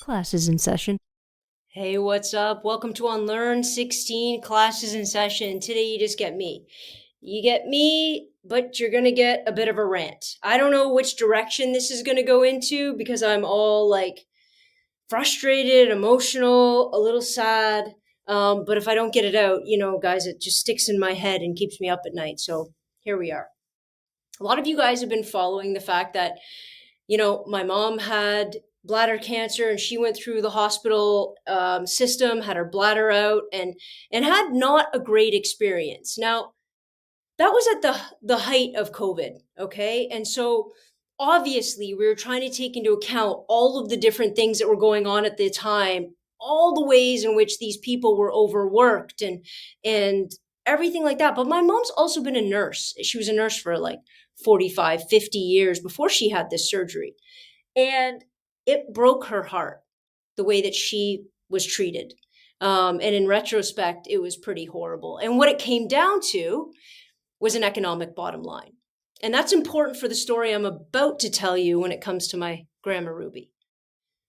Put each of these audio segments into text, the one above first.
Classes in session. Hey, what's up? Welcome to Unlearn 16 Classes in Session. Today you just get me. You get me, but you're going to get a bit of a rant. I don't know which direction this is going to go into because I'm all like frustrated, emotional, a little sad. But if I don't get it out, guys, it just sticks in my head and keeps me up at night. So here we are. A lot of you guys have been following the fact that my mom had bladder cancer and she went through the hospital system, had her bladder out, and had not a great experience. Now, that was at the height of COVID, okay? And so obviously we were trying to take into account all of the different things that were going on at the time, all the ways in which these people were overworked and everything like that. But my mom's also been a nurse. She was a nurse for like 45, 50 years before she had this surgery. And it broke her heart the way that she was treated. And in retrospect, it was pretty horrible. And what it came down to was an economic bottom line. And that's important for the story I'm about to tell you when it comes to my Grandma Ruby.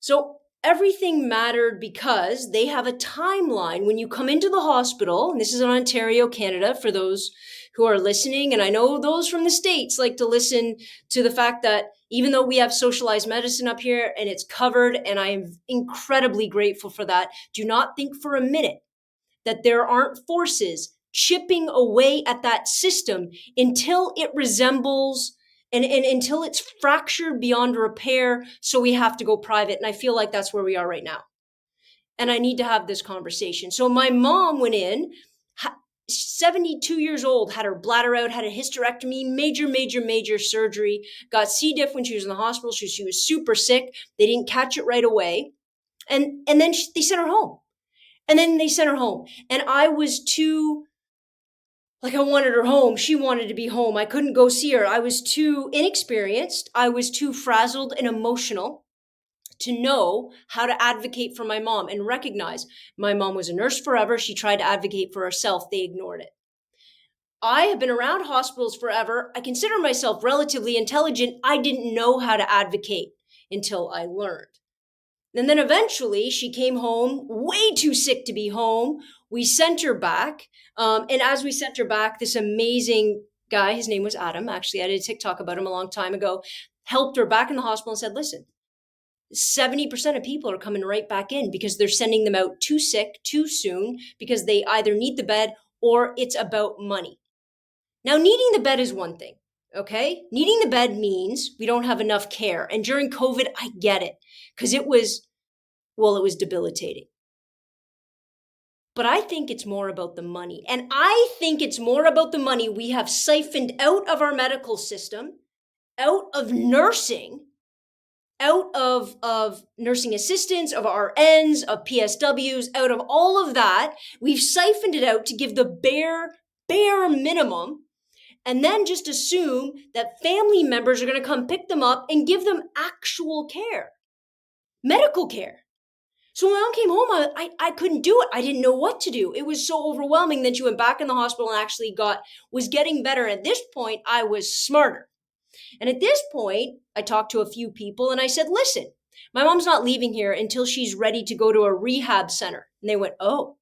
So everything mattered because they have a timeline when you come into the hospital, and this is in Ontario, Canada, for those who are listening. And I know those from the States like to listen to the fact that even though we have socialized medicine up here and it's covered, and I am incredibly grateful for that, do not think for a minute that there aren't forces chipping away at that system until it resembles and until it's fractured beyond repair. So we have to go private. And I feel like that's where we are right now. And I need to have this conversation. So my mom went in, 72 years old, had her bladder out, had a hysterectomy, major surgery, got C. diff when she was in the hospital. She was super sick. They didn't catch it right away. And then they sent her home. And then they sent her home. And I was too, I wanted her home. She wanted to be home. I couldn't go see her. I was too inexperienced. I was too frazzled and emotional to know how to advocate for my mom and recognize my mom was a nurse forever. She tried to advocate for herself. They ignored it. I have been around hospitals forever. I consider myself relatively intelligent. I didn't know how to advocate until I learned. And then eventually she came home, way too sick to be home. We sent her back. And as we sent her back, this amazing guy, his name was Adam, actually, I did a TikTok about him a long time ago, helped her back in the hospital and said, listen, 70% of people are coming right back in because they're sending them out too sick, too soon, because they either need the bed or it's about money. Now, needing the bed is one thing, okay? Needing the bed means we don't have enough care. And during COVID, I get it, because it was debilitating. But I think it's more about the money. And I think it's more about the money we have siphoned out of our medical system, out of nursing, out of nursing assistants, of RNs, of PSWs, out of all of that. We've siphoned it out to give the bare minimum, and then just assume that family members are going to come pick them up and give them actual care, medical care. So when mom came home, I couldn't do it. I didn't know what to do. It was so overwhelming. Then she went back in the hospital and actually was getting better. At this point, I was smarter. And at this point, I talked to a few people and I said, listen, my mom's not leaving here until she's ready to go to a rehab center. And they went, oh.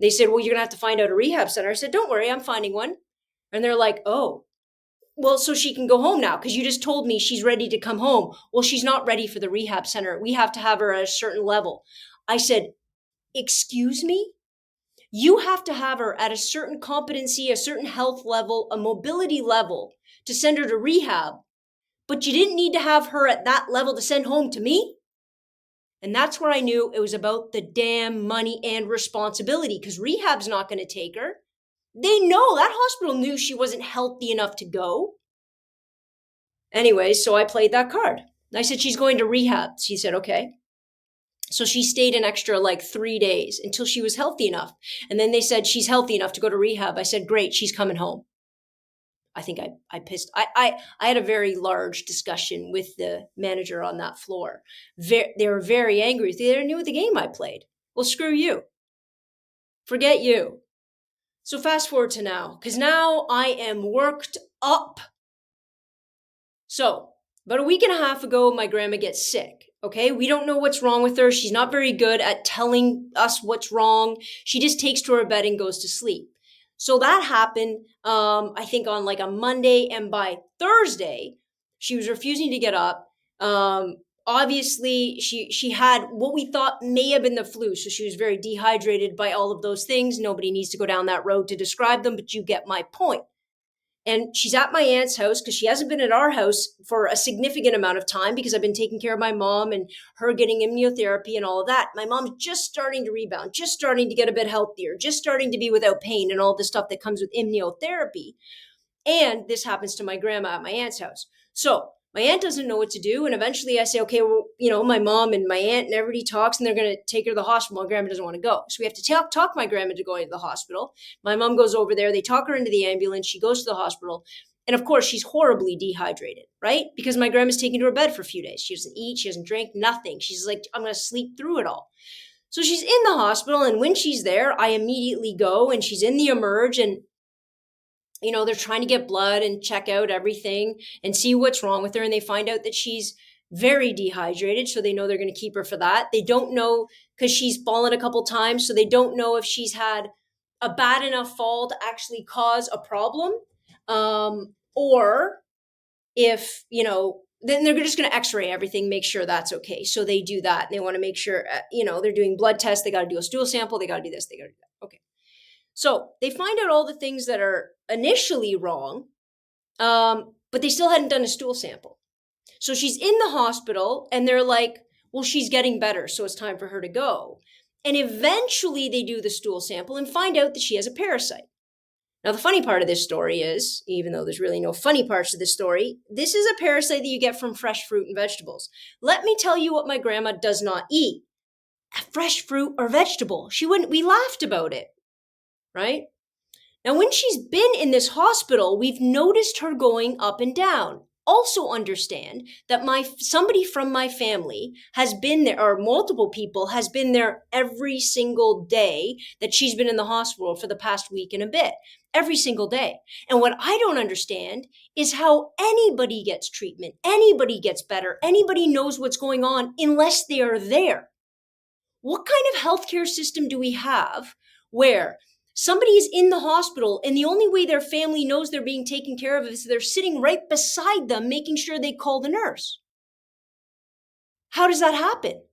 They said, well, you're going to have to find out a rehab center. I said, don't worry, I'm finding one. And they're like, oh, well, so she can go home now because you just told me she's ready to come home. Well, she's not ready for the rehab center. We have to have her at a certain level. I said, excuse me? You have to have her at a certain competency, a certain health level, a mobility level to send her to rehab, but you didn't need to have her at that level to send home to me? And that's where I knew it was about the damn money and responsibility, because rehab's not going to take her. They know, that hospital knew she wasn't healthy enough to go. Anyway, so I played that card. I said, she's going to rehab. She said, okay. So she stayed an extra 3 days until she was healthy enough. And then they said, she's healthy enough to go to rehab. I said, great, she's coming home. I think I had a very large discussion with the manager on that floor. They were very angry. They knew the game I played. Well, screw you. Forget you. So fast forward to now, because now I am worked up. So about a week and a half ago, my grandma gets sick. Okay, we don't know what's wrong with her. She's not very good at telling us what's wrong. She just takes to her bed and goes to sleep. So that happened, I think, on like a Monday, and by Thursday, she was refusing to get up. Obviously, she had what we thought may have been the flu, so she was very dehydrated by all of those things. Nobody needs to go down that road to describe them, but you get my point. And she's at my aunt's house because she hasn't been at our house for a significant amount of time because I've been taking care of my mom and her getting immunotherapy and all of that. My mom's just starting to rebound, just starting to get a bit healthier, just starting to be without pain and all the stuff that comes with immunotherapy. And this happens to my grandma at my aunt's house. So my aunt doesn't know what to do. And eventually I say, okay, well, my mom and my aunt and everybody talks and they're going to take her to the hospital. My grandma doesn't want to go. So we have to talk my grandma to going to the hospital. My mom goes over there. They talk her into the ambulance. She goes to the hospital. And of course, she's horribly dehydrated, right? Because my grandma's taken to her bed for a few days. She doesn't eat. She doesn't drink, nothing. She's like, I'm going to sleep through it all. So she's in the hospital. And when she's there, I immediately go and she's in the emerge and they're trying to get blood and check out everything and see what's wrong with her. And they find out that she's very dehydrated. So they know they're going to keep her for that. They don't know because she's fallen a couple times. So they don't know if she's had a bad enough fall to actually cause a problem. Or if, then they're just going to x-ray everything, make sure that's okay. So they do that. And they want to make sure, they're doing blood tests. They got to do a stool sample. They got to do this. They got to do that. Okay. So they find out all the things that are initially wrong, but they still hadn't done a stool sample. So she's in the hospital and they're like, well, she's getting better, so it's time for her to go. And eventually they do the stool sample and find out that she has a parasite. Now, the funny part of this story is, even though there's really no funny parts to this story, this is a parasite that you get from fresh fruit and vegetables. Let me tell you what my grandma does not eat. Fresh fruit or vegetable. We laughed about it. Right? Now, when she's been in this hospital, we've noticed her going up and down. Also understand that somebody from my family has been there, or multiple people has been there every single day that she's been in the hospital for the past week and a bit. Every single day. And what I don't understand is how anybody gets treatment, anybody gets better, anybody knows what's going on unless they are there. What kind of healthcare system do we have where somebody is in the hospital and the only way their family knows they're being taken care of is they're sitting right beside them, making sure they call the nurse? How does that happen?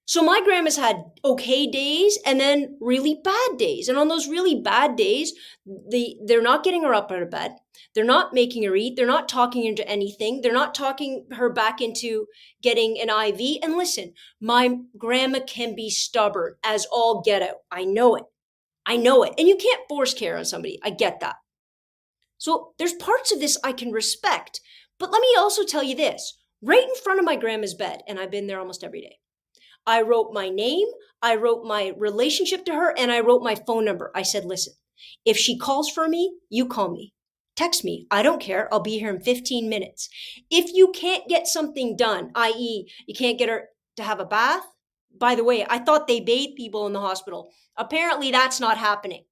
So my grandma's had okay days and then really bad days. And on those really bad days, they're not getting her up out of bed. They're not making her eat. They're not talking her into anything. They're not talking her back into getting an IV. And listen, my grandma can be stubborn as all get out. I know it. And you can't force care on somebody. I get that. So there's parts of this I can respect. But let me also tell you this. Right in front of my grandma's bed, and I've been there almost every day, I wrote my name, I wrote my relationship to her, and I wrote my phone number. I said, listen, if she calls for me, you call me. Text me. I don't care. I'll be here in 15 minutes. If you can't get something done, i.e., you can't get her to have a bath. By the way, I thought they bathe people in the hospital. Apparently, that's not happening.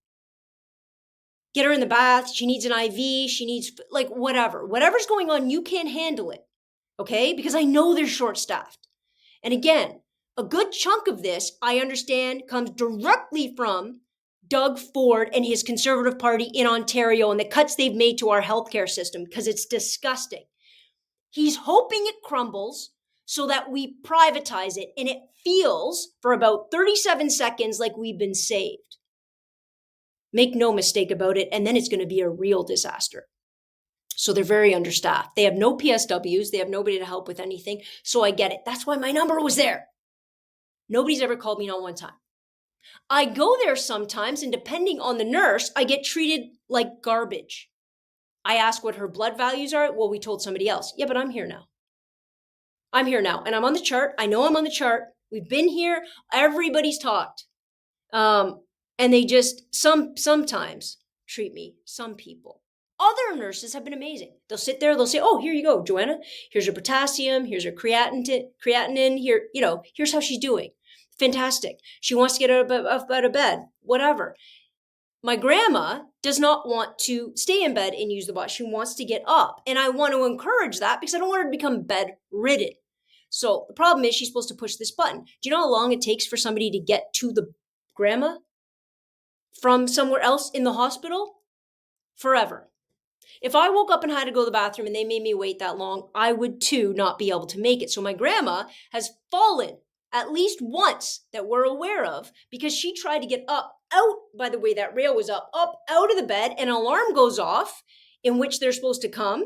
Get her in the bath. She needs an IV. She needs, whatever. Whatever's going on, you can't handle it. Okay? Because I know they're short-staffed. And again, a good chunk of this, I understand, comes directly from Doug Ford and his Conservative Party in Ontario and the cuts they've made to our healthcare system, because it's disgusting. He's hoping it crumbles so that we privatize it, and it feels for about 37 seconds like we've been saved. Make no mistake about it, and then it's going to be a real disaster. So they're very understaffed. They have no PSWs. They have nobody to help with anything. So I get it. That's why my number was there. Nobody's ever called me, not one time. I go there sometimes, and depending on the nurse, I get treated like garbage. I ask what her blood values are. Well, we told somebody else. Yeah, but I'm here now. And I'm on the chart. I know I'm on the chart. We've been here. Everybody's talked. And they just sometimes treat me, some people. Other nurses have been amazing. They'll sit there, they'll say, oh, here you go, Joanna. Here's her potassium, here's her creatinine, here, here's how she's doing. Fantastic. She wants to get out of bed, whatever. My grandma does not want to stay in bed and use the bot. She wants to get up. And I want to encourage that because I don't want her to become bedridden. So the problem is she's supposed to push this button. Do you know how long it takes for somebody to get to the grandma from somewhere else in the hospital? Forever. If I woke up and had to go to the bathroom and they made me wait that long, I would too not be able to make it. So my grandma has fallen at least once that we're aware of because she tried to get up, out, by the way, that rail was up, out of the bed, and an alarm goes off in which they're supposed to come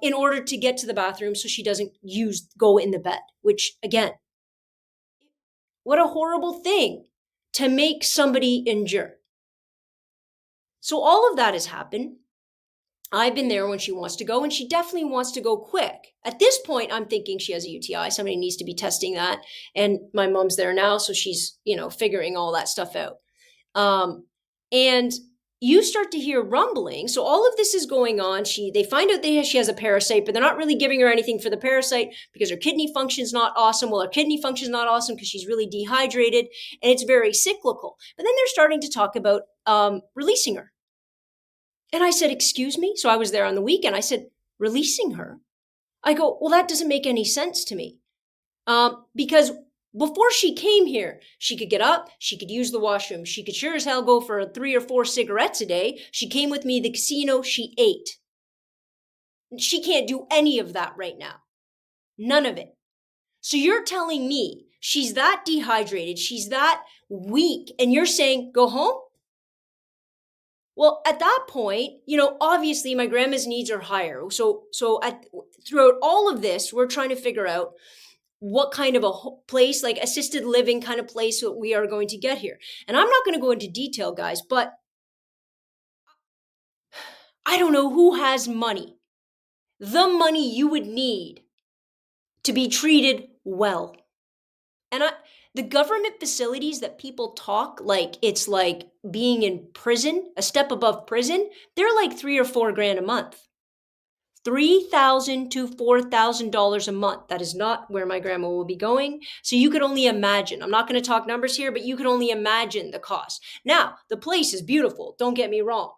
in order to get to the bathroom so she doesn't go in the bed, which again, what a horrible thing to make somebody endure. So all of that has happened. I've been there when she wants to go, and she definitely wants to go quick. At this point, I'm thinking she has a UTI. Somebody needs to be testing that. And my mom's there now, so she's, figuring all that stuff out. And you start to hear rumbling. So all of this is going on. They find out she has a parasite, but they're not really giving her anything for the parasite because her kidney function's not awesome. Well, her kidney function's not awesome because she's really dehydrated, and it's very cyclical. But then they're starting to talk about releasing her. And I said, excuse me? So I was there on the weekend. I said, releasing her? I go, well, that doesn't make any sense to me. Because before she came here, she could get up, she could use the washroom, she could sure as hell go for 3 or 4 cigarettes a day. She came with me to the casino, she ate. She can't do any of that right now. None of it. So you're telling me she's that dehydrated, she's that weak, and you're saying, go home? Well, at that point, obviously my grandma's needs are higher. So throughout all of this, we're trying to figure out what kind of a place, like assisted living kind of place that we are going to get here. And I'm not going to go into detail, guys, but I don't know who has money. The money you would need to be treated well. And the government facilities that people talk like it's like being in prison, a step above prison, they're like $3,000 or $4,000 a month. $3,000 to $4,000 a month. That is not where my grandma will be going. So you could only imagine. I'm not going to talk numbers here, but you could only imagine the cost. Now, the place is beautiful. Don't get me wrong.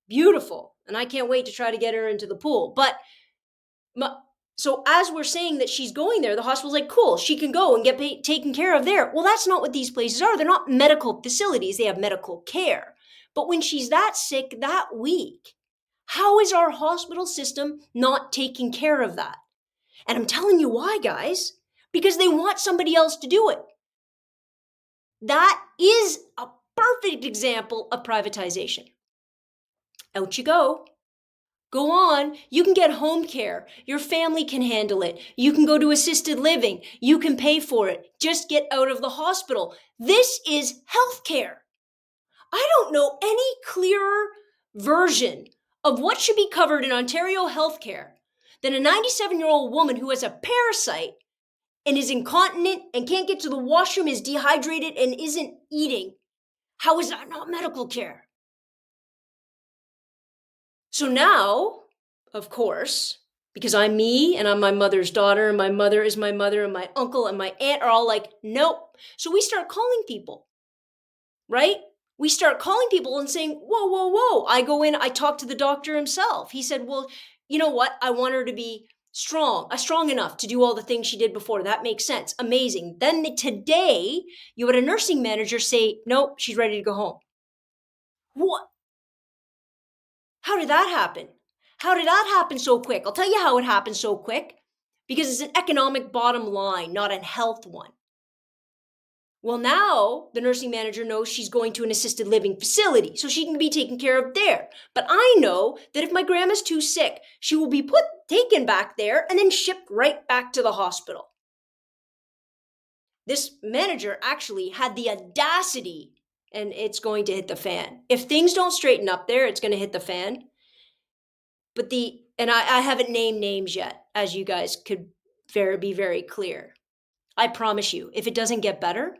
Beautiful. And I can't wait to try to get her into the pool. But so as we're saying that she's going there, the hospital's like, cool, she can go and get taken care of there. Well, that's not what these places are. They're not medical facilities. They have medical care. But when she's that sick, that weak, how is our hospital system not taking care of that? And I'm telling you why, guys. Because they want somebody else to do it. That is a perfect example of privatization. Out you go. Go on. You can get home care. Your family can handle it. You can go to assisted living. You can pay for it. Just get out of the hospital. This is healthcare. I don't know any clearer version of what should be covered in Ontario healthcare than a 97-year-old woman who has a parasite and is incontinent and can't get to the washroom, is dehydrated and isn't eating. How is that not medical care? So now, of course, because I'm me and I'm my mother's daughter and my mother is my mother and my uncle and my aunt are all like, nope. So we start calling people, right? We start calling people and saying, whoa, whoa, whoa. I go in, I talk to the doctor himself. He said, well, you know what? I want her to be strong enough to do all the things she did before. That makes sense. Amazing. Then today, you had a nursing manager say, nope, she's ready to go home. What? How did that happen? How did that happen so quick? I'll tell you how it happened so quick. Because it's an economic bottom line, not a health one. Well, now the nursing manager knows she's going to an assisted living facility, so she can be taken care of there. But I know that if my grandma's too sick, she will be taken back there and then shipped right back to the hospital. This manager actually had the audacity, and it's going to hit the fan. If things don't straighten up there, it's going to hit the fan. But I haven't named names yet, as you guys could be very clear. I promise you, if it doesn't get better,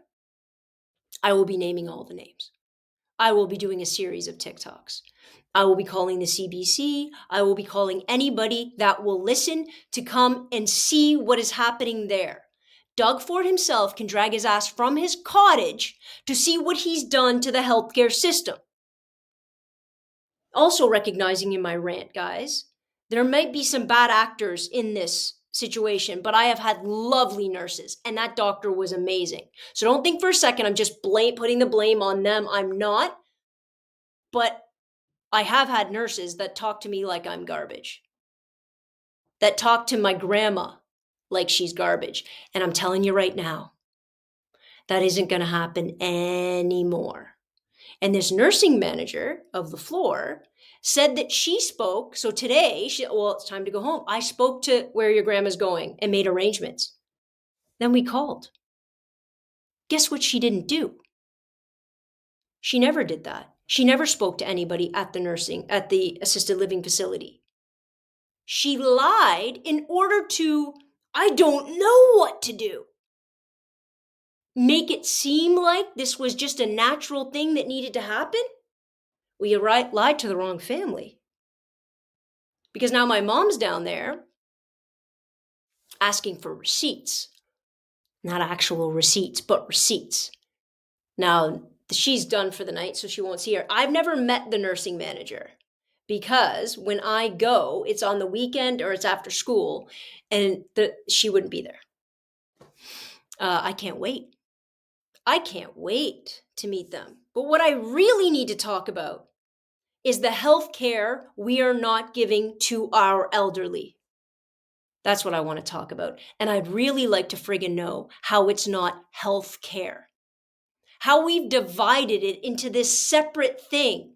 I will be naming all the names. I will be doing a series of TikToks. I will be calling the CBC. I will be calling anybody that will listen to come and see what is happening there. Doug Ford himself can drag his ass from his cottage to see what he's done to the healthcare system. Also recognizing in my rant, guys, there might be some bad actors in this situation, but I have had lovely nurses, and that doctor was amazing. So don't think for a second I'm just putting the blame on them. I'm not. But I have had nurses that talk to me like I'm garbage, that talk to my grandma like she's garbage. And I'm telling you right now, that isn't going to happen anymore. And this nursing manager of the floor said that she spoke. So today, it's time to go home. I spoke to where your grandma's going and made arrangements. Then we called. Guess what she didn't do? She never did that. She never spoke to anybody at the assisted living facility. She lied in order to, I don't know what to do. Make it seem like this was just a natural thing that needed to happen? Well, you lied to the wrong family. Because now my mom's down there asking for receipts. Not actual receipts, but receipts. Now, she's done for the night, so she won't see her. I've never met the nursing manager because when I go, it's on the weekend or it's after school, and she wouldn't be there. I can't wait. I can't wait to meet them. But what I really need to talk about is the health care we are not giving to our elderly. That's what I want to talk about. And I'd really like to friggin' know how it's not health care. How we've divided it into this separate thing.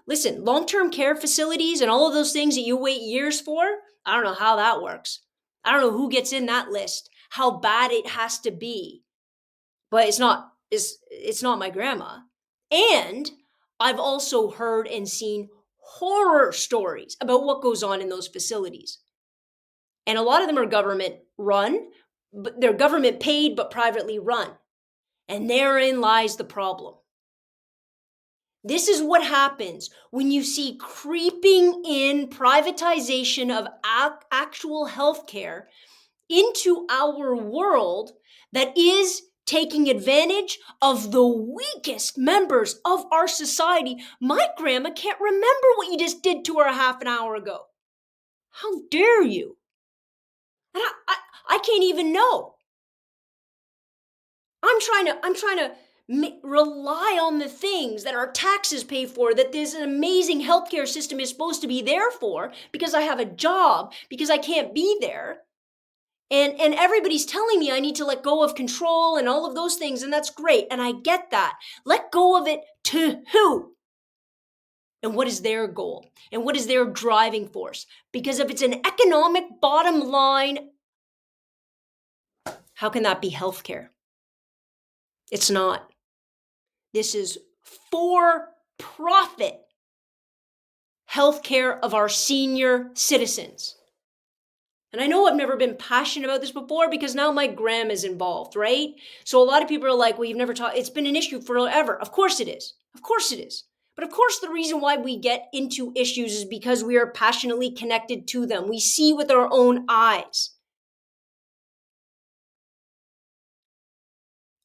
Listen, long-term care facilities and all of those things that you wait years for, I don't know how that works. I don't know who gets in that list, how bad it has to be. But it's not my grandma. And I've also heard and seen horror stories about what goes on in those facilities. And a lot of them are government run, but they're government paid but privately run. And therein lies the problem. This is what happens when you see creeping in privatization of actual healthcare into our world that is taking advantage of the weakest members of our society. My grandma can't remember what you just did to her a half an hour ago. How dare you? And I can't even know. I'm trying to rely on the things that our taxes pay for, that this amazing healthcare system is supposed to be there for, because I have a job, because I can't be there. And everybody's telling me I need to let go of control and all of those things, and that's great, and I get that. Let go of it to who? And what is their goal? And what is their driving force? Because if it's an economic bottom line, how can that be healthcare? It's not. This is for-profit healthcare of our senior citizens. And I know I've never been passionate about this before because now my grandma's involved, right? So a lot of people are like, well, you've never talked. It's been an issue forever. Of course it is. Of course it is. But of course, the reason why we get into issues is because we are passionately connected to them. We see with our own eyes.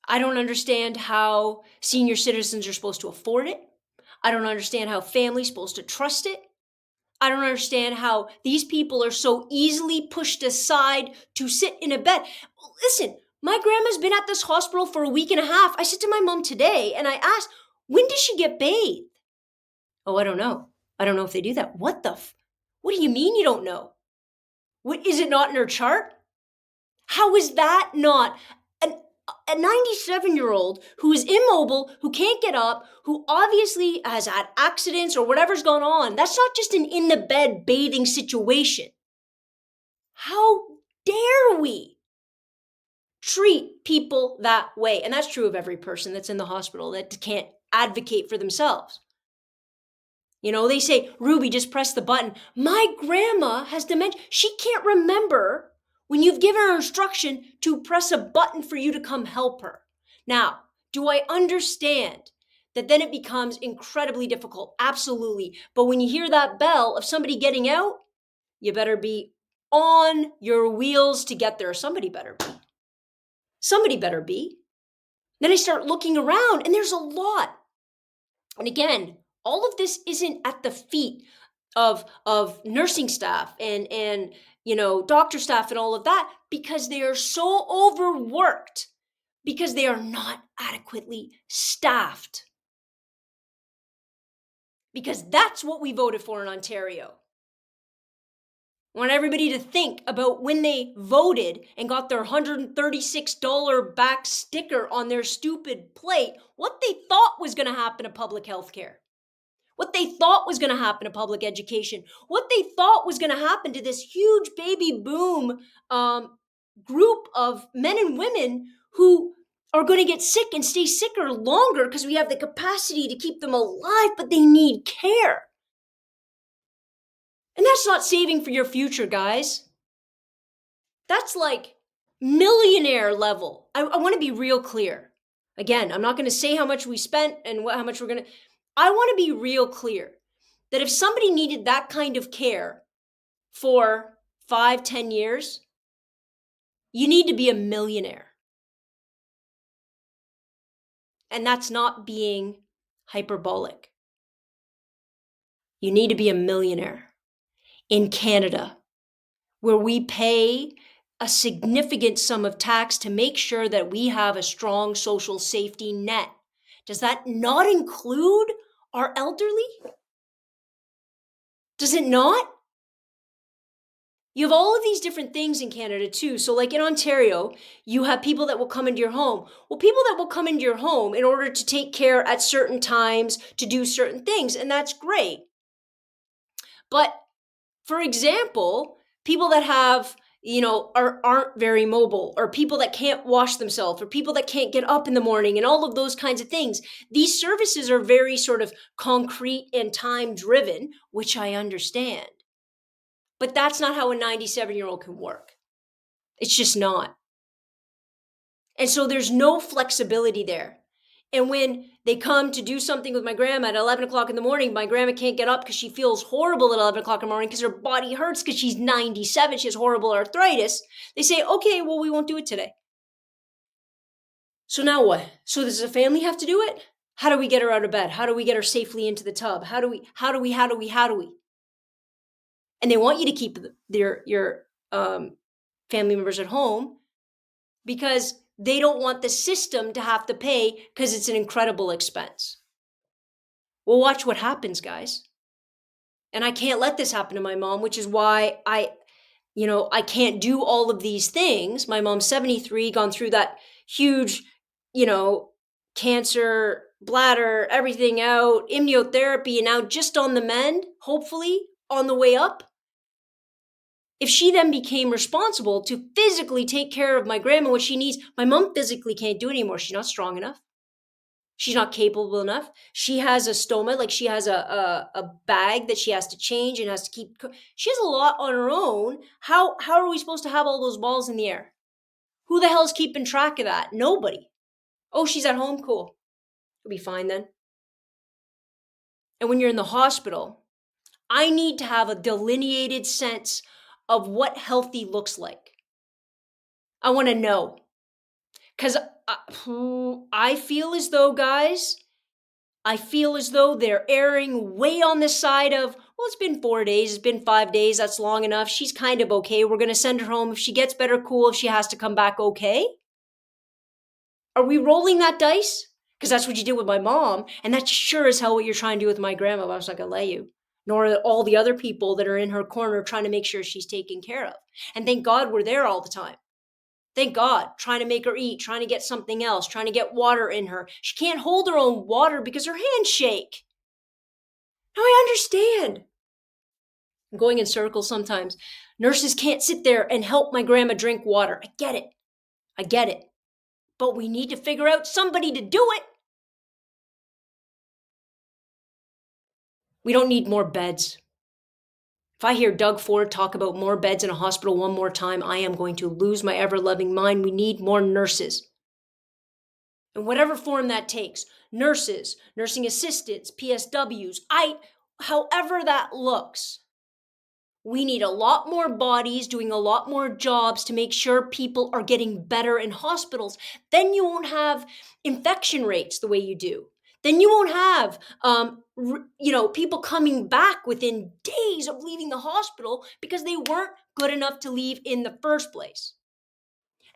I don't understand how senior citizens are supposed to afford it. I don't understand how families are supposed to trust it. I don't understand how these people are so easily pushed aside to sit in a bed. Listen, my grandma's been at this hospital for a week and a half. I said to my mom today and I asked, when does she get bathed? Oh, I don't know. I don't know if they do that. What do you mean you don't know? Is it not in her chart? How is that not a 97-year-old who is immobile, who can't get up, who obviously has had accidents or whatever's gone on? That's not just an in-the-bed bathing situation. How dare we treat people that way? And that's true of every person that's in the hospital that can't advocate for themselves. You know, they say, Ruby, just press the button. My grandma has dementia. She can't remember when you've given her instruction to press a button for you to come help her. Now, do I understand that then it becomes incredibly difficult? Absolutely. But when you hear that bell of somebody getting out, you better be on your wheels to get there. Somebody better be. Somebody better be. Then I start looking around and there's a lot. And again, all of this isn't at the feet of nursing staff and doctor staff and all of that, because they are so overworked, because they are not adequately staffed. Because that's what we voted for in Ontario. I want everybody to think about when they voted and got their $136 back sticker on their stupid plate, what they thought was going to happen to public health care, what they thought was going to happen to public education, what they thought was going to happen to this huge baby boom group of men and women who are going to get sick and stay sicker longer because we have the capacity to keep them alive, but they need care. And that's not saving for your future, guys. That's like millionaire level. I want to be real clear. Again, I'm not going to say how much we spent and how much we're going to. I want to be real clear that if somebody needed that kind of care for 5-10 years, you need to be a millionaire. And that's not being hyperbolic. You need to be a millionaire in Canada, where we pay a significant sum of tax to make sure that we have a strong social safety net. Does that not include our elderly? Does it not? You have all of these different things in Canada too. So like in Ontario, you have people that will come into your home. Well, people that will come into your home in order to take care at certain times, to do certain things, and that's great. But for example, people that have, aren't very mobile, or people that can't wash themselves, or people that can't get up in the morning, and all of those kinds of things. These services are very sort of concrete and time driven, which I understand. But that's not how a 97-year-old can work. It's just not. And so there's no flexibility there. And when they come to do something with my grandma at 11 o'clock in the morning, my grandma can't get up because she feels horrible at 11 o'clock in the morning because her body hurts because she's 97. She has horrible arthritis. They say, okay, well, we won't do it today. So now what? So does the family have to do it? How do we get her out of bed? How do we get her safely into the tub? How do we? And they want you to keep your family members at home because they don't want the system to have to pay because it's an incredible expense. Well, watch what happens, guys. And I can't let this happen to my mom, which is why I can't do all of these things. My mom's 73, gone through that huge, cancer, bladder, everything out, immunotherapy, and now just on the mend, hopefully on the way up. If she then became responsible to physically take care of my grandma, what she needs, my mom physically can't do it anymore. She's not strong enough. She's not capable enough. She has a stoma, like she has a bag that she has to change and has to keep. She has a lot on her own. How are we supposed to have all those balls in the air? Who the hell's keeping track of that? Nobody. Oh, she's at home? Cool. It'll be fine then. And when you're in the hospital, I need to have a delineated sense of what healthy looks like. I want to know. Because I feel as though, guys, they're erring way on the side of, well, it's been 4 days, it's been 5 days, that's long enough. She's kind of okay. We're going to send her home. If she gets better, cool. If she has to come back, okay. Are we rolling that dice? Because that's what you did with my mom. And that's sure as hell what you're trying to do with my grandma. But I was not going to let you. Nor all the other people that are in her corner trying to make sure she's taken care of. And thank God we're there all the time. Thank God, trying to make her eat, trying to get something else, trying to get water in her. She can't hold her own water because her hands shake. Now I understand. I'm going in circles sometimes. Nurses can't sit there and help my grandma drink water. I get it. But we need to figure out somebody to do it. We don't need more beds. If I hear Doug Ford talk about more beds in a hospital one more time, I am going to lose my ever-loving mind. We need more nurses. In whatever form that takes. Nurses, nursing assistants, PSWs, however that looks. We need a lot more bodies doing a lot more jobs to make sure people are getting better in hospitals. Then you won't have infection rates the way you do. then you won't have people coming back within days of leaving the hospital because they weren't good enough to leave in the first place.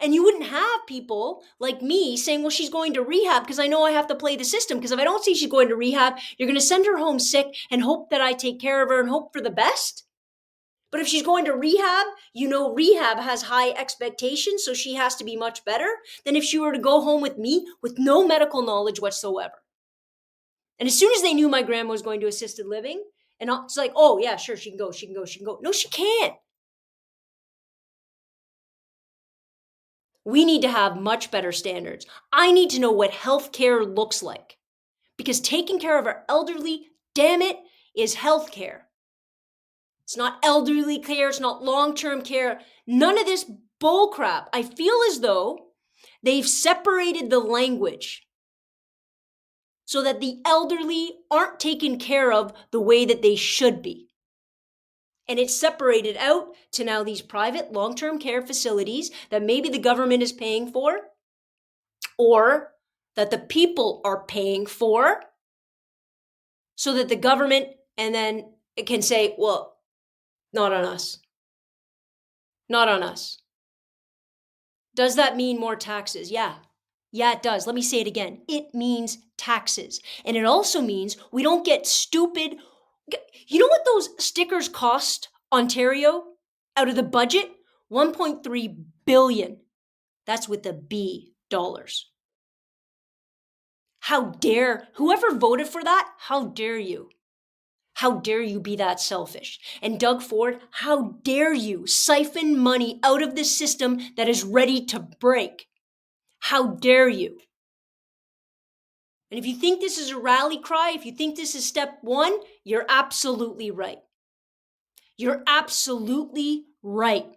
And you wouldn't have people like me saying, well, she's going to rehab because I know I have to play the system, because if I don't see she's going to rehab, you're going to send her home sick and hope that I take care of her and hope for the best. But if she's going to rehab, rehab has high expectations, so she has to be much better than if she were to go home with me with no medical knowledge whatsoever. And as soon as they knew my grandma was going to assisted living, and it's like, oh yeah, sure, she can go. No, she can't. We need to have much better standards. I need to know what healthcare looks like, because taking care of our elderly, damn it, is healthcare. It's not elderly care. It's not long-term care. None of this bullcrap. I feel as though they've separated the language so that the elderly aren't taken care of the way that they should be. And it's separated out to now these private long-term care facilities that maybe the government is paying for, or that the people are paying for, so that the government and then it can say, well, not on us. Not on us. Does that mean more taxes? Yeah. Yeah, it does. Let me say it again. It means taxes. And it also means we don't get stupid. You know what those stickers cost Ontario out of the budget? 1.3 billion. That's with the B dollars. How dare whoever voted for that? How dare you? How dare you be that selfish? And Doug Ford, how dare you siphon money out of the system that is ready to break? How dare you? And if you think this is a rally cry, if you think this is step one, you're absolutely right. You're absolutely right.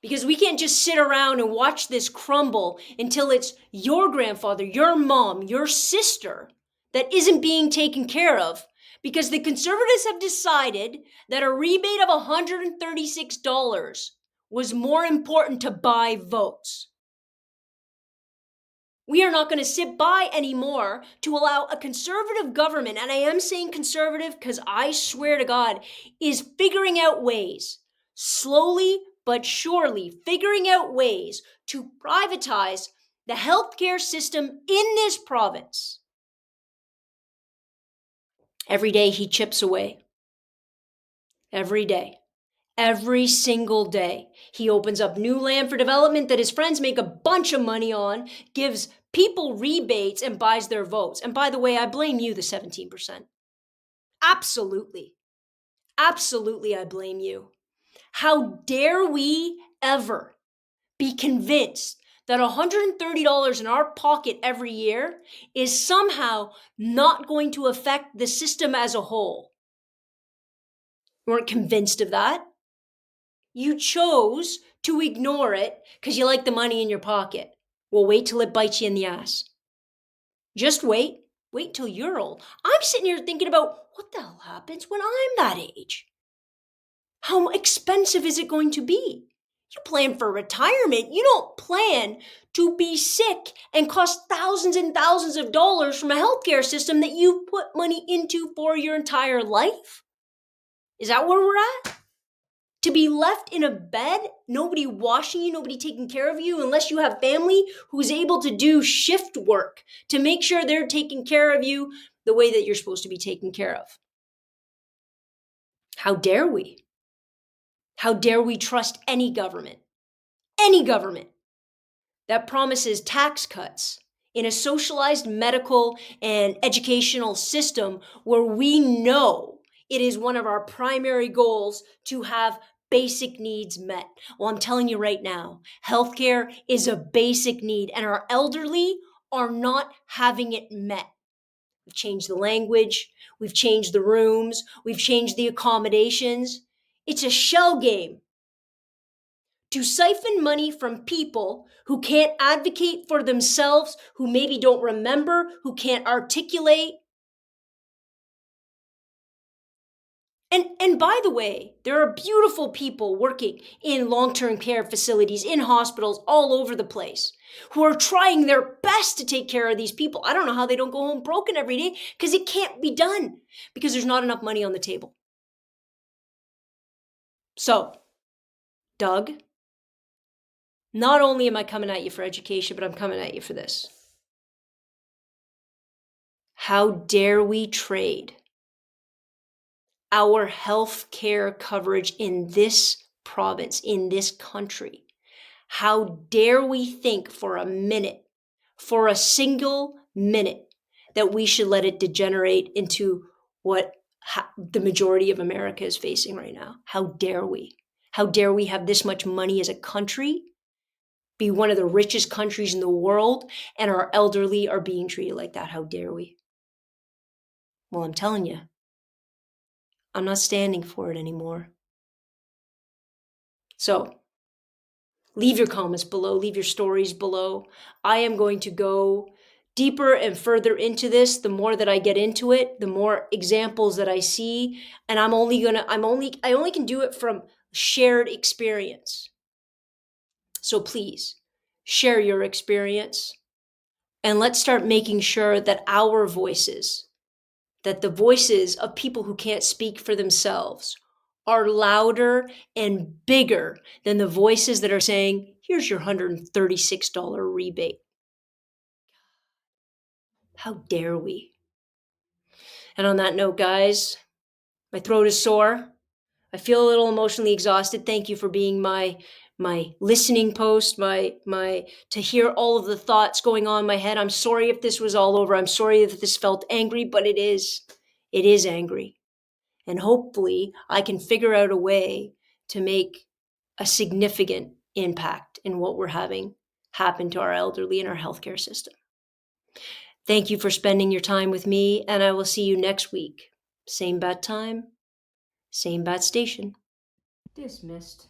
Because we can't just sit around and watch this crumble until it's your grandfather, your mom, your sister that isn't being taken care of, because the Conservatives have decided that a rebate of $136 was more important to buy votes. We are not going to sit by anymore to allow a conservative government, and I am saying conservative because I swear to God, is figuring out ways, slowly but surely figuring out ways to privatize the healthcare system in this province. Every day he chips away. Every day. Every single day. He opens up new land for development that his friends make a bunch of money on, gives people rebates, and buys their votes. And by the way, I blame you, the 17%. Absolutely. Absolutely, I blame you. How dare we ever be convinced that $130 in our pocket every year is somehow not going to affect the system as a whole? You weren't convinced of that. You chose to ignore it because you like the money in your pocket. Well, wait till it bites you in the ass. Just wait. Wait till you're old. I'm sitting here thinking about what the hell happens when I'm that age. How expensive is it going to be? You plan for retirement. You don't plan to be sick and cost thousands and thousands of dollars from a healthcare system that you've put money into for your entire life. Is that where we're at? To be left in a bed, nobody washing you, nobody taking care of you, unless you have family who's able to do shift work to make sure they're taking care of you the way that you're supposed to be taken care of. How dare we? How dare we trust any government that promises tax cuts in a socialized medical and educational system where we know it is one of our primary goals to have basic needs met. Well, I'm telling you right now, healthcare is a basic need, and our elderly are not having it met. We've changed the language, we've changed the rooms, we've changed the accommodations. It's a shell game to siphon money from people who can't advocate for themselves, who maybe don't remember, who can't articulate. And by the way, there are beautiful people working in long-term care facilities, in hospitals all over the place, who are trying their best to take care of these people. I don't know how they don't go home broken every day, because it can't be done, because there's not enough money on the table. So, Doug, not only am I coming at you for education, but I'm coming at you for this. How dare we trade our health care coverage in this province, in this country? How dare we think for a minute, for a single minute, that we should let it degenerate into what the majority of America is facing right now? How dare we? How dare we have this much money as a country, be one of the richest countries in the world, and our elderly are being treated like that? How dare we? Well, I'm telling you, I'm not standing for it anymore. So, leave your comments below, leave your stories below. I am going to go deeper and further into this. The more that I get into it, the more examples that I see, and I only can do it from shared experience. So please share your experience, and let's start making sure that our voices, that the voices of people who can't speak for themselves, are louder and bigger than the voices that are saying, here's your $136 rebate. How dare we? And on that note, guys, my throat is sore. I feel a little emotionally exhausted. Thank you for being my listening post, my to hear all of the thoughts going on in my head. I'm sorry if this was all over. I'm sorry if this felt angry, but it is. It is angry. And hopefully I can figure out a way to make a significant impact in what we're having happen to our elderly in our healthcare system. Thank you for spending your time with me, and I will see you next week. Same bat time, same bat station. Dismissed.